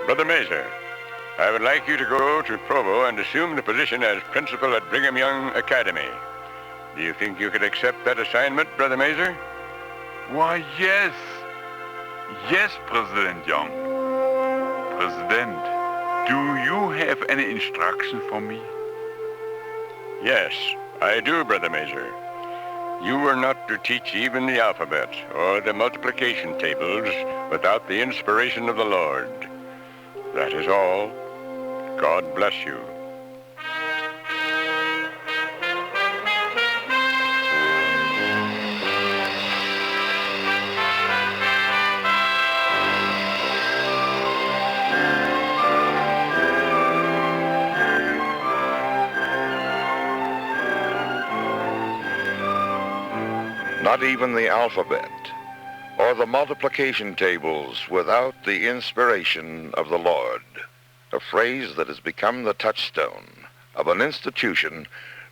Brother Mazer, I would like you to go to Provo and assume the position as principal at Brigham Young Academy. Do you think you could accept that assignment, Brother Mazer? Why, yes. Yes, President Young. President, do you have any instruction for me? Yes, I do, Brother Mazer. You are not to teach even the alphabet or the multiplication tables without the inspiration of the Lord. That is all. God bless you. Not even the alphabet or the multiplication tables without the inspiration of the Lord. A phrase that has become the touchstone of an institution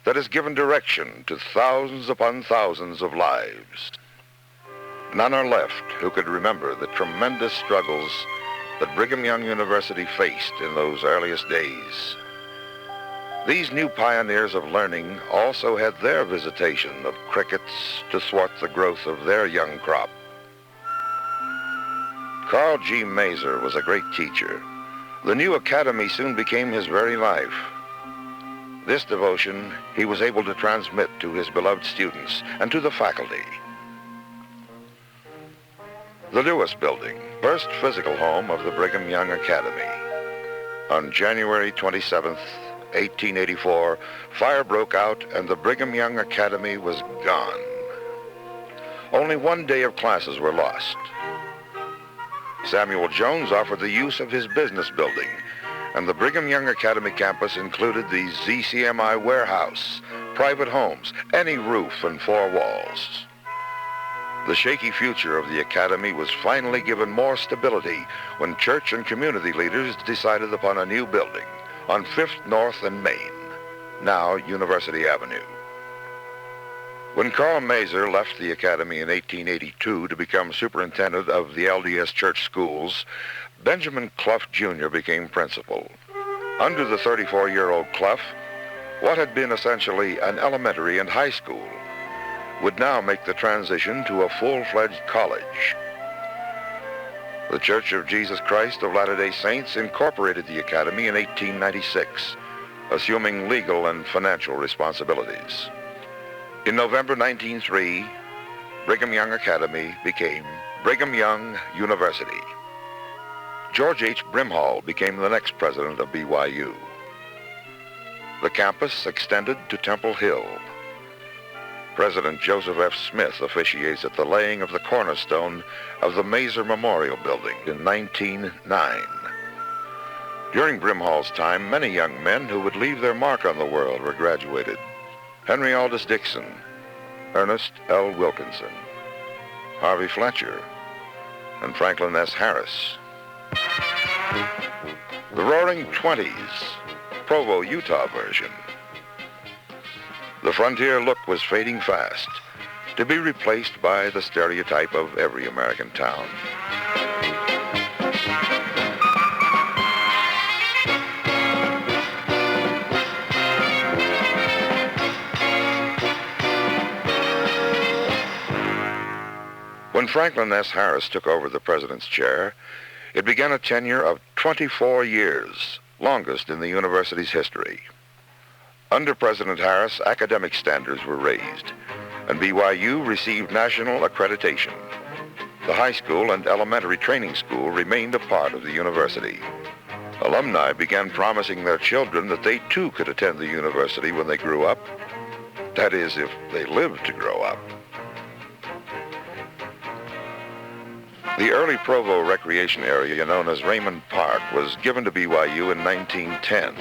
that has given direction to thousands upon thousands of lives. None are left who could remember the tremendous struggles that Brigham Young University faced in those earliest days. These new pioneers of learning also had their visitation of crickets to thwart the growth of their young crop. Carl G. Mazer was a great teacher. The new academy soon became his very life. This devotion he was able to transmit to his beloved students and to the faculty. The Lewis Building, first physical home of the Brigham Young Academy. On January 27th, 1884, fire broke out and the Brigham Young Academy was gone. Only one day of classes were lost. Samuel Jones offered the use of his business building, and the Brigham Young Academy campus included the ZCMI warehouse, private homes, any roof and four walls. The shaky future of the academy was finally given more stability when church and community leaders decided upon a new building on 5th North and Main, now University Avenue. When Carl Mazer left the academy in 1882 to become superintendent of the LDS church schools, Benjamin Clough Jr. became principal. Under the 34-year-old Clough, what had been essentially an elementary and high school would now make the transition to a full-fledged college. The Church of Jesus Christ of Latter-day Saints incorporated the academy in 1896, assuming legal and financial responsibilities. In November 1903, Brigham Young Academy became Brigham Young University. George H. Brimhall became the next president of BYU. The campus extended to Temple Hill. President Joseph F. Smith officiates at the laying of the cornerstone of the Mazer Memorial Building in 1909. During Brimhall's time, many young men who would leave their mark on the world were graduated. Henry Aldous Dixon, Ernest L. Wilkinson, Harvey Fletcher, and Franklin S. Harris. The Roaring Twenties, Provo, Utah version. The frontier look was fading fast, to be replaced by the stereotype of every American town. When Franklin S. Harris took over the president's chair, it began a tenure of 24 years, longest in the university's history. Under President Harris, academic standards were raised, and BYU received national accreditation. The high school and elementary training school remained a part of the university. Alumni began promising their children that they too could attend the university when they grew up. That is, if they lived to grow up. The early Provo recreation area, known as Raymond Park, was given to BYU in 1910.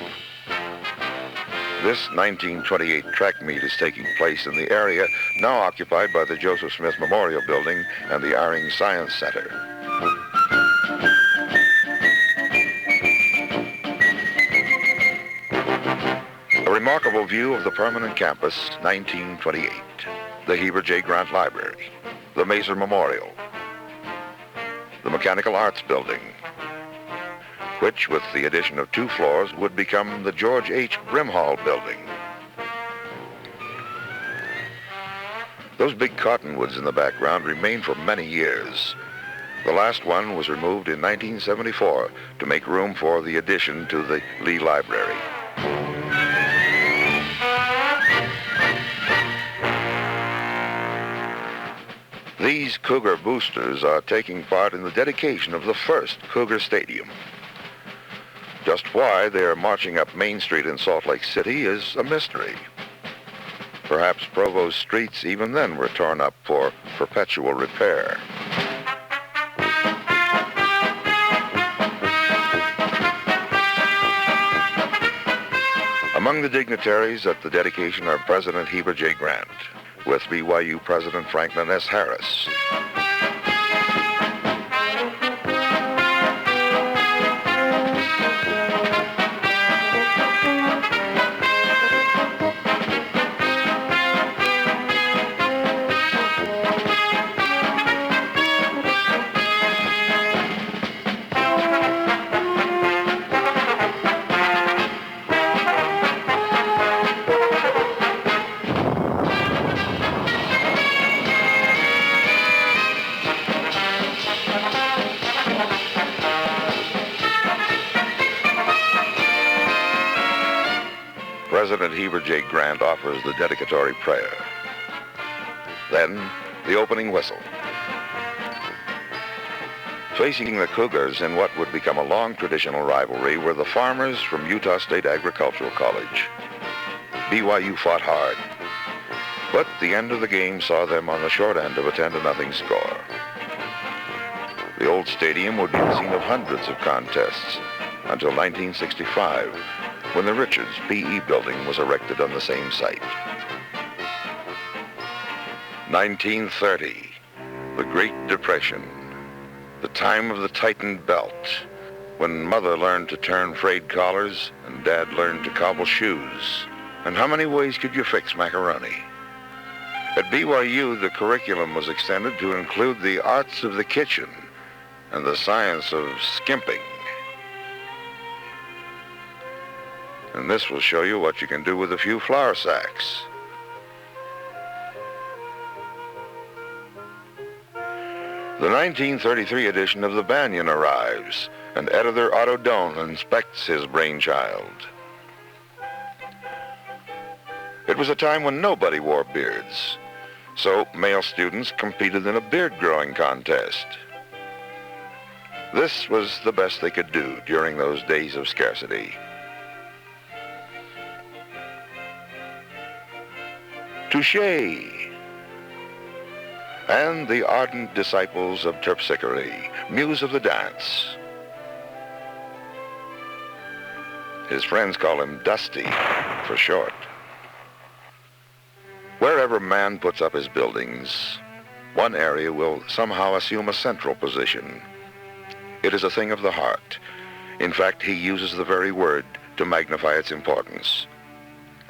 This 1928 track meet is taking place in the area now occupied by the Joseph Smith Memorial Building and the Eyring Science Center. A remarkable view of the permanent campus, 1928. The Heber J. Grant Library, the Mazer Memorial, the Mechanical Arts Building, which, with the addition of 2 floors, would become the George H. Brimhall building. Those big cottonwoods in the background remained for many years. The last one was removed in 1974 to make room for the addition to the Lee Library. These Cougar boosters are taking part in the dedication of the first Cougar Stadium. Just why they're marching up Main Street in Salt Lake City is a mystery. Perhaps Provost's streets even then were torn up for perpetual repair. Among the dignitaries at the dedication are President Heber J. Grant, with BYU President Franklin S. Harris. President Heber J. Grant offers the dedicatory prayer. Then, the opening whistle. Facing the Cougars in what would become a long traditional rivalry were the farmers from Utah State Agricultural College. BYU fought hard, but the end of the game saw them on the short end of a 10-0 score. The old stadium would be the scene of hundreds of contests until 1965, when the Richards PE building was erected on the same site. 1930, the Great Depression, the time of the tightened belt, when Mother learned to turn frayed collars and Dad learned to cobble shoes. And how many ways could you fix macaroni? At BYU, the curriculum was extended to include the arts of the kitchen and the science of skimping. And this will show you what you can do with a few flour sacks. The 1933 edition of the Banyan arrives, and editor Otto Doan inspects his brainchild. It was a time when nobody wore beards, so male students competed in a beard-growing contest. This was the best they could do during those days of scarcity. Touché! And the ardent disciples of terpsichore, muse of the dance. His friends call him Dusty for short. Wherever man puts up his buildings, one area will somehow assume a central position. It is a thing of the heart. In fact, he uses the very word to magnify its importance.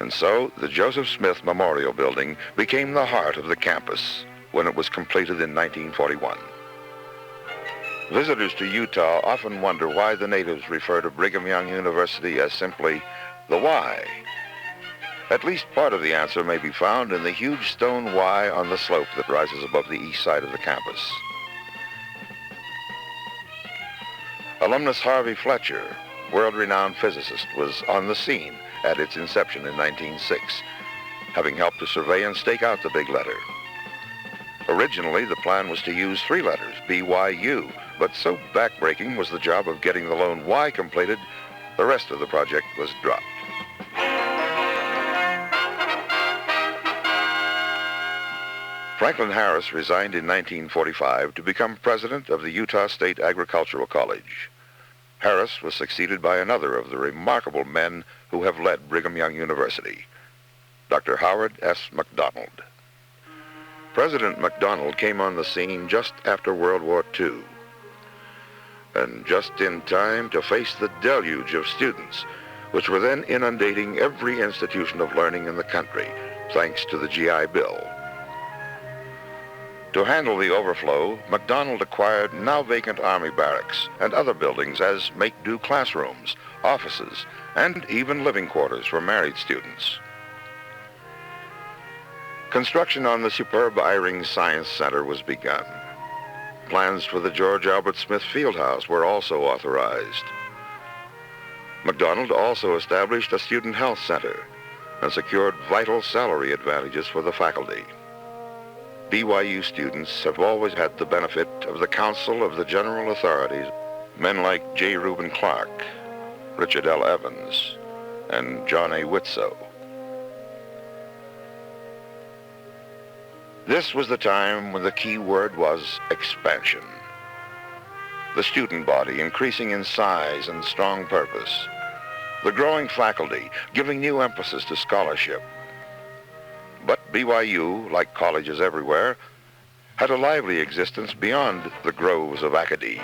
And so, the Joseph Smith Memorial Building became the heart of the campus when it was completed in 1941. Visitors to Utah often wonder why the natives refer to Brigham Young University as simply the Y. At least part of the answer may be found in the huge stone Y on the slope that rises above the east side of the campus. Alumnus Harvey Fletcher, world-renowned physicist, was on the scene at its inception in 1906, having helped to survey and stake out the big letter. Originally, the plan was to use 3 letters, BYU, but so backbreaking was the job of getting the lone Y completed, the rest of the project was dropped. Franklin Harris resigned in 1945 to become president of the Utah State Agricultural College. Harris was succeeded by another of the remarkable men who have led Brigham Young University, Dr. Howard S. McDonald. President McDonald came on the scene just after World War II, and just in time to face the deluge of students, which were then inundating every institution of learning in the country, thanks to the GI Bill. To handle the overflow, MacDonald acquired now vacant Army barracks and other buildings as make-do classrooms, offices, and even living quarters for married students. Construction on the superb Eyring Science Center was begun. Plans for the George Albert Smith Fieldhouse were also authorized. MacDonald also established a student health center and secured vital salary advantages for the faculty. BYU students have always had the benefit of the counsel of the general authorities, men like J. Reuben Clark, Richard L. Evans, and John A. Whitsoe. This was the time when the key word was expansion. The student body increasing in size and strong purpose. The growing faculty giving new emphasis to scholarship. But BYU, like colleges everywhere, had a lively existence beyond the groves of academe.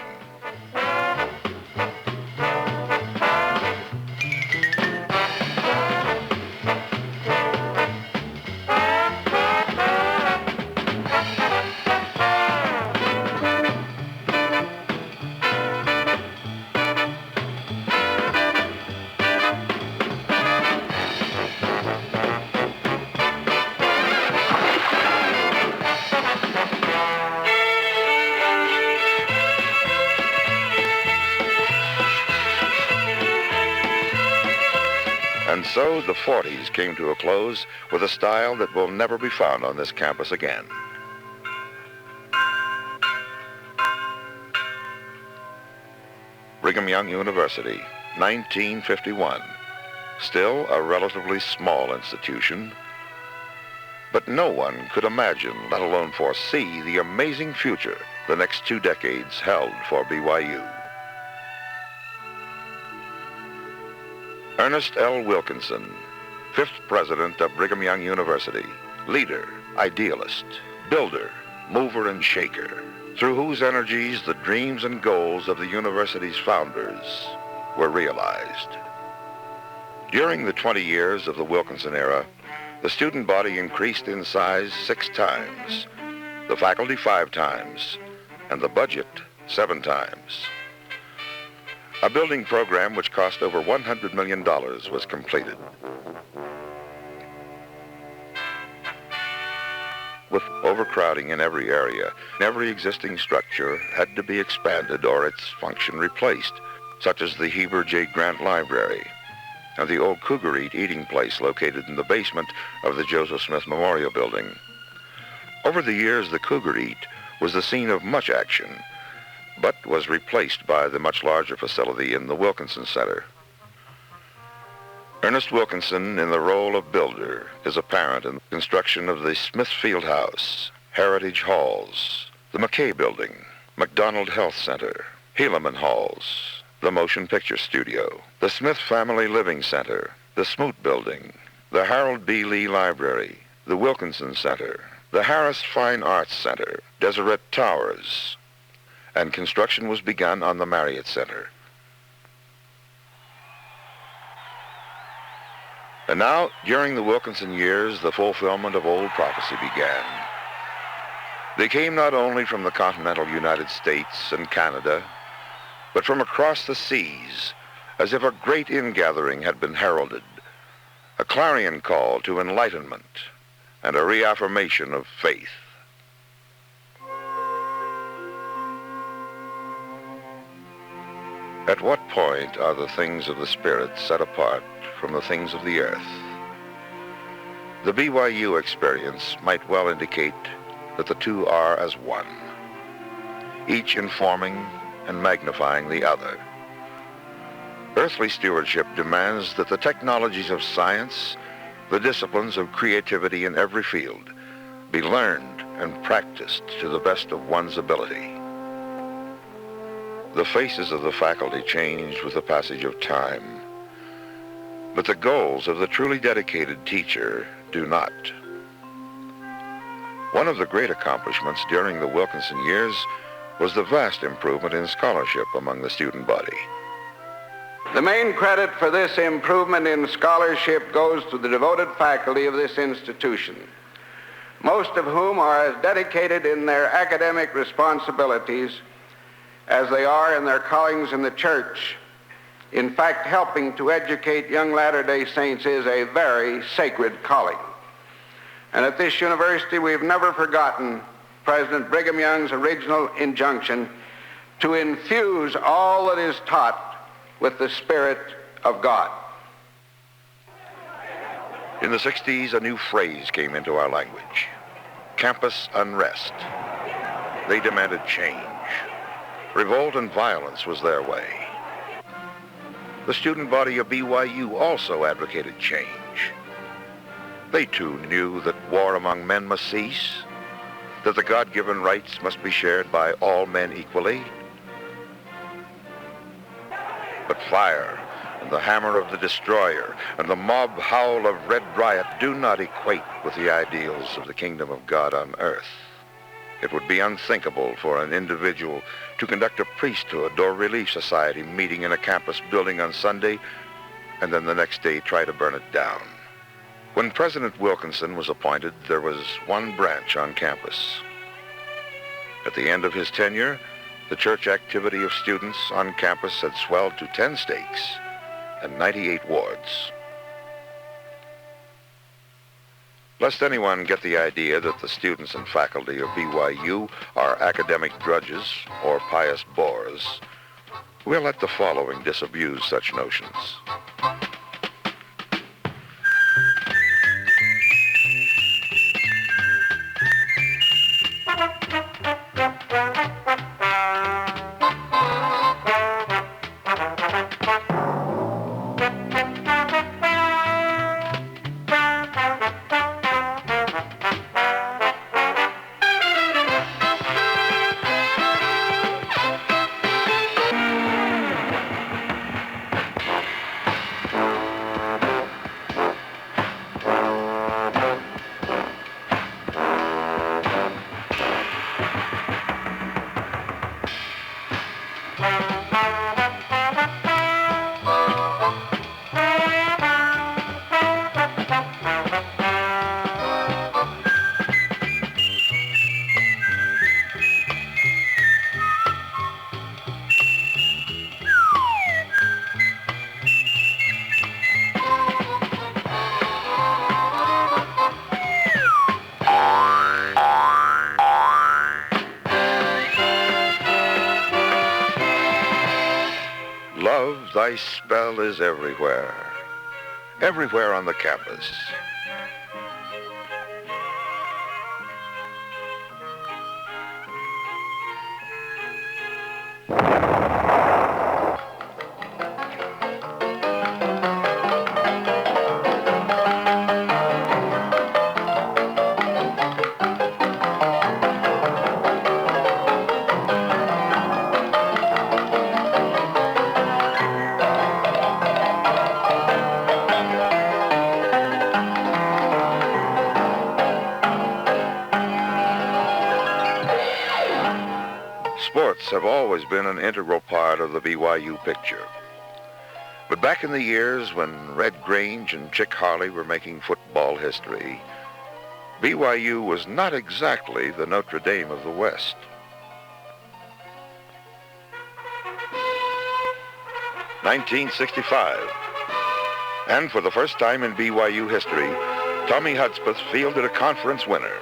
And so the 40s came to a close with a style that will never be found on this campus again. Brigham Young University, 1951. Still a relatively small institution, but no one could imagine, let alone foresee, the amazing future the next 2 decades held for BYU. Ernest L. Wilkinson, 5th president of Brigham Young University, leader, idealist, builder, mover and shaker, through whose energies the dreams and goals of the university's founders were realized. During the 20 years of the Wilkinson era, the student body increased in size 6 times, the faculty 5 times, and the budget 7 times. A building program which cost over $100 million was completed. With overcrowding in every area, every existing structure had to be expanded or its function replaced, such as the Heber J. Grant Library and the old Cougar Eat eating place located in the basement of the Joseph Smith Memorial Building. Over the years, the Cougar Eat was the scene of much action, but was replaced by the much larger facility in the Wilkinson Center. Ernest Wilkinson, in the role of builder, is apparent in the construction of the Smith Fieldhouse, Heritage Halls, the McKay Building, McDonald Health Center, Helaman Halls, the Motion Picture Studio, the Smith Family Living Center, the Smoot Building, the Harold B. Lee Library, the Wilkinson Center, the Harris Fine Arts Center, Deseret Towers, and construction was begun on the Marriott Center. And now, during the Wilkinson years, the fulfillment of old prophecy began. They came not only from the continental United States and Canada, but from across the seas, as if a great ingathering had been heralded, a clarion call to enlightenment and a reaffirmation of faith. At what point are the things of the Spirit set apart from the things of the earth? The BYU experience might well indicate that the two are as one, each informing and magnifying the other. Earthly stewardship demands that the technologies of science, the disciplines of creativity in every field, be learned and practiced to the best of one's ability. The faces of the faculty change with the passage of time, but the goals of the truly dedicated teacher do not. One of the great accomplishments during the Wilkinson years was the vast improvement in scholarship among the student body. The main credit for this improvement in scholarship goes to the devoted faculty of this institution. most of whom are as dedicated in their academic responsibilities as they are in their callings in the church. In fact, helping to educate young Latter-day Saints is a very sacred calling. And at this university, we've never forgotten President Brigham Young's original injunction to infuse all that is taught with the Spirit of God. In the 60s, a new phrase came into our language: campus unrest. They demanded change. Revolt and violence was their way. The student body of BYU also advocated change. They too knew that war among men must cease, that the God-given rights must be shared by all men equally. But fire and the hammer of the destroyer and the mob howl of red riot do not equate with the ideals of the kingdom of God on earth. It would be unthinkable for an individual to conduct a priesthood or relief society meeting in a campus building on Sunday and then the next day try to burn it down. When President Wilkinson was appointed, there was one branch on campus. At the end of his tenure, the church activity of students on campus had swelled to 10 stakes and 98 wards. Lest anyone get the idea that the students and faculty of BYU are academic drudges or pious bores, we'll let the following disabuse such notions. Love, thy spell is everywhere on the campus. Sports have always been an integral part of the BYU picture. But back in the years when Red Grange and Chick Harley were making football history, BYU was not exactly the Notre Dame of the West. (1965). And for the first time in BYU history, Tommy Hudspeth fielded a conference winner.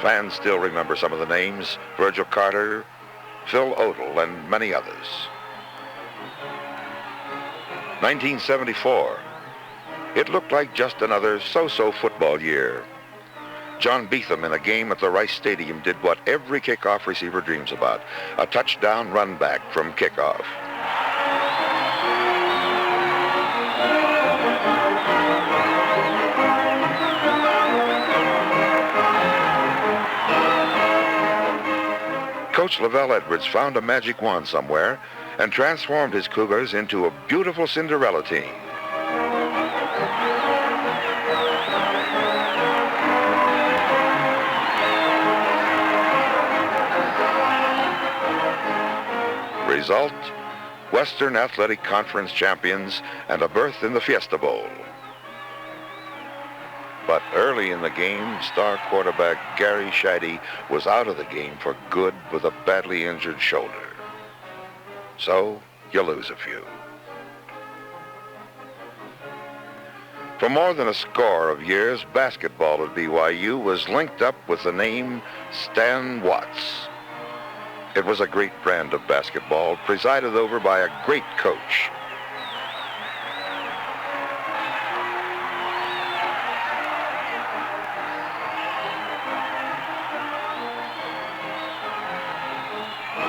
Fans still remember some of the names: Virgil Carter, Phil Odell, and many others. 1974. It looked like just another so-so football year. John Beetham in a game at the Rice Stadium did what every kickoff receiver dreams about: a touchdown run back from kickoff. Coach Lavelle Edwards found a magic wand somewhere and transformed his Cougars into a beautiful Cinderella team. Result: Western Athletic Conference champions and a berth in the Fiesta Bowl. But early in the game, star quarterback Gary Scheide was out of the game for good with a badly injured shoulder. So, you lose a few. For more than a score of years, basketball at BYU was linked up with the name Stan Watts. It was a great brand of basketball, presided over by a great coach.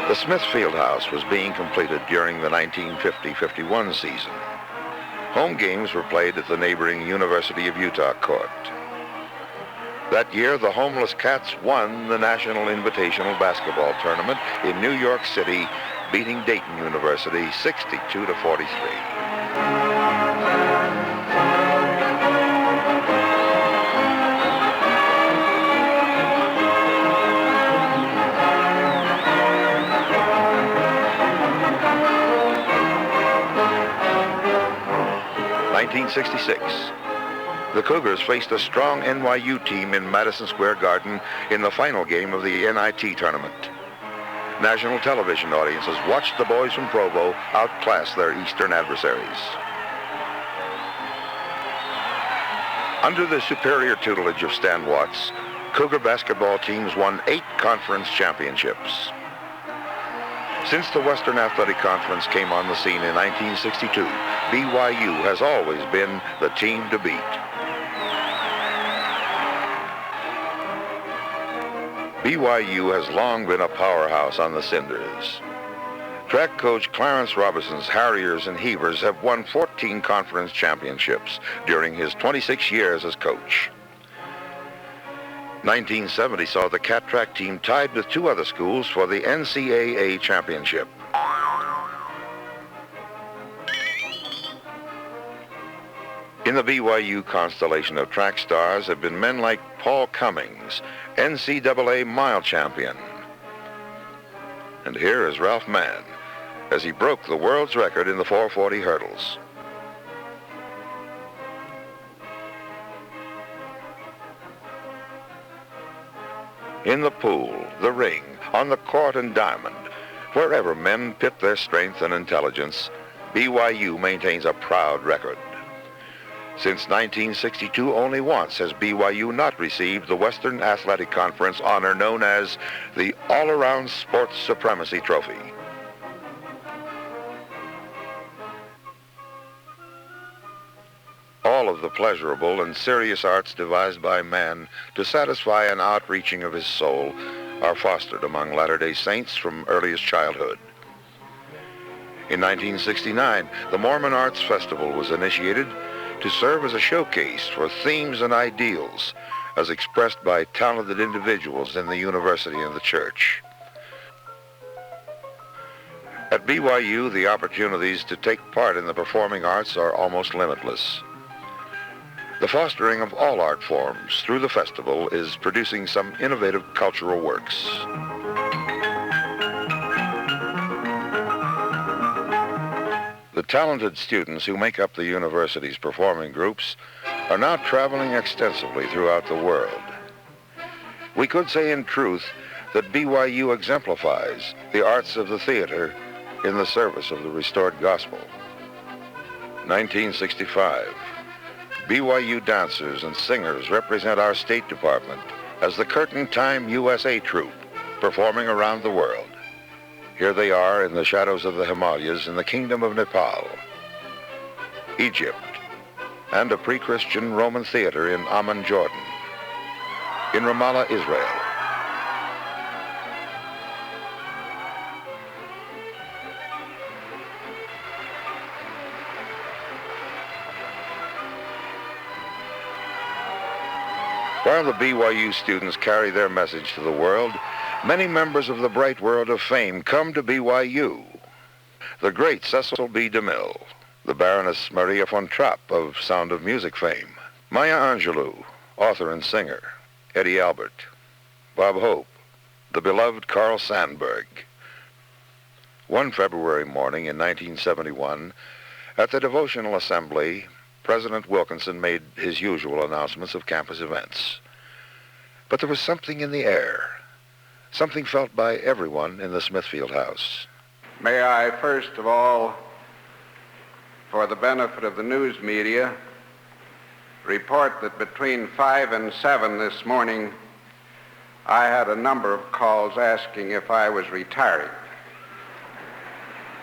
The Smith Fieldhouse was being completed during the 1950-51 season. Home games were played at the neighboring University of Utah court. That year, the Homeless Cats won the National Invitational Basketball Tournament in New York City, beating Dayton University 62-43. 1966. The Cougars faced a strong NYU team in Madison Square Garden in the final game of the NIT tournament. National television audiences watched the boys from Provo outclass their Eastern adversaries. Under the superior tutelage of Stan Watts, Cougar basketball teams won 8 conference championships. Since the Western Athletic Conference came on the scene in 1962, BYU has always been the team to beat. BYU has long been a powerhouse on the cinders. Track coach Clarence Robinson's Harriers and Heavers have won 14 conference championships during his 26 years as coach. 1970 saw the Cat Track team tied with 2 other schools for the NCAA championship. In the BYU constellation of track stars have been men like Paul Cummings, NCAA mile champion. And here is Ralph Mann as he broke the world's record in the 440 hurdles. In the pool, the ring, on the court and diamond, wherever men pit their strength and intelligence, BYU maintains a proud record. Since 1962, only once has BYU not received the Western Athletic Conference honor known as the All-Around Sports Supremacy Trophy. All of the pleasurable and serious arts devised by man to satisfy an outreaching of his soul are fostered among Latter-day Saints from earliest childhood. In 1969, the Mormon Arts Festival was initiated to serve as a showcase for themes and ideals as expressed by talented individuals in the university and the church. At BYU, the opportunities to take part in the performing arts are almost limitless. The fostering of all art forms through the festival is producing some innovative cultural works. The talented students who make up the university's performing groups are now traveling extensively throughout the world. We could say in truth that BYU exemplifies the arts of the theater in the service of the restored gospel. 1965. BYU dancers and singers represent our State Department as the Curtain Time USA troupe performing around the world. Here they are in the shadows of the Himalayas in the Kingdom of Nepal, Egypt, and a pre-Christian Roman theater in Amman, Jordan, in Ramallah, Israel. While the BYU students carry their message to the world, many members of the bright world of fame come to BYU. The great Cecil B. DeMille, the Baroness Maria von Trapp of Sound of Music fame, Maya Angelou, author and singer, Eddie Albert, Bob Hope, the beloved Carl Sandburg. One February morning in 1971, at the devotional assembly President Wilkinson made his usual announcements of campus events. But there was something in the air, something felt by everyone in the Smithfield House. May I, first of all, for the benefit of the news media, report that between 5 and 7 this morning, I had a number of calls asking if I was retiring.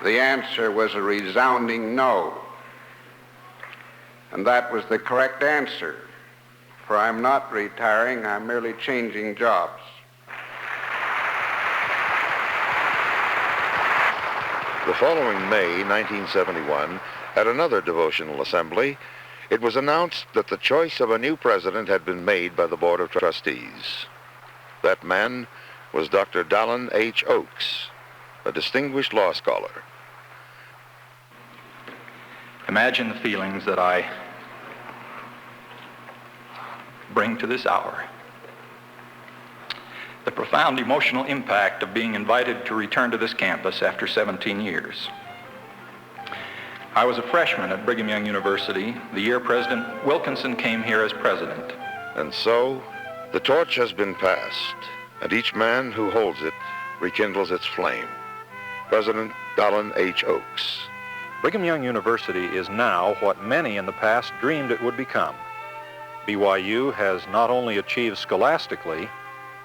The answer was a resounding no. And that was the correct answer, for I'm not retiring, I'm merely changing jobs. The following May, 1971, at another devotional assembly, it was announced that the choice of a new president had been made by the Board of Trustees. That man was Dr. Dallin H. Oakes, a distinguished law scholar. Imagine the feelings that I bring to this hour. The profound emotional impact of being invited to return to this campus after 17 years. I was a freshman at Brigham Young University the year President Wilkinson came here as president. And so, the torch has been passed, and each man who holds it rekindles its flame. President Dallin H. Oakes. Brigham Young University is now what many in the past dreamed it would become. BYU has not only achieved scholastically,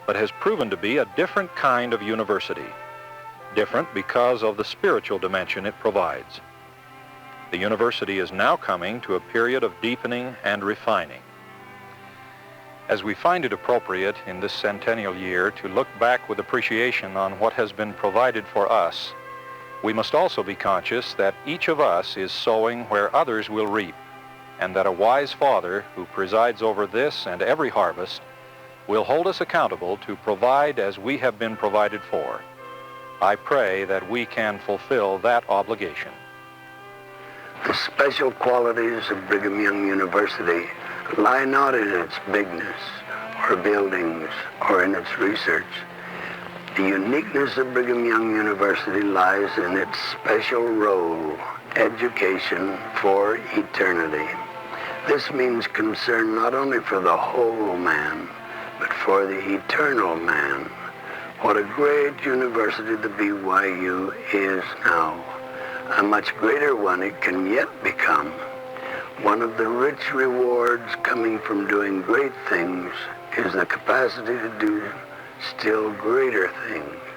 but has proven to be a different kind of university. Different because of the spiritual dimension it provides. The university is now coming to a period of deepening and refining. As we find it appropriate in this centennial year to look back with appreciation on what has been provided for us, we must also be conscious that each of us is sowing where others will reap, and that a wise Father who presides over this and every harvest will hold us accountable to provide as we have been provided for. I pray that we can fulfill that obligation. The special qualities of Brigham Young University lie not in its bigness or buildings or in its research. The uniqueness of Brigham Young University lies in its special role, education for eternity. This means concern not only for the whole man, but for the eternal man. What a great university the BYU is now. A much greater one it can yet become. One of the rich rewards coming from doing great things is the capacity to do still greater things.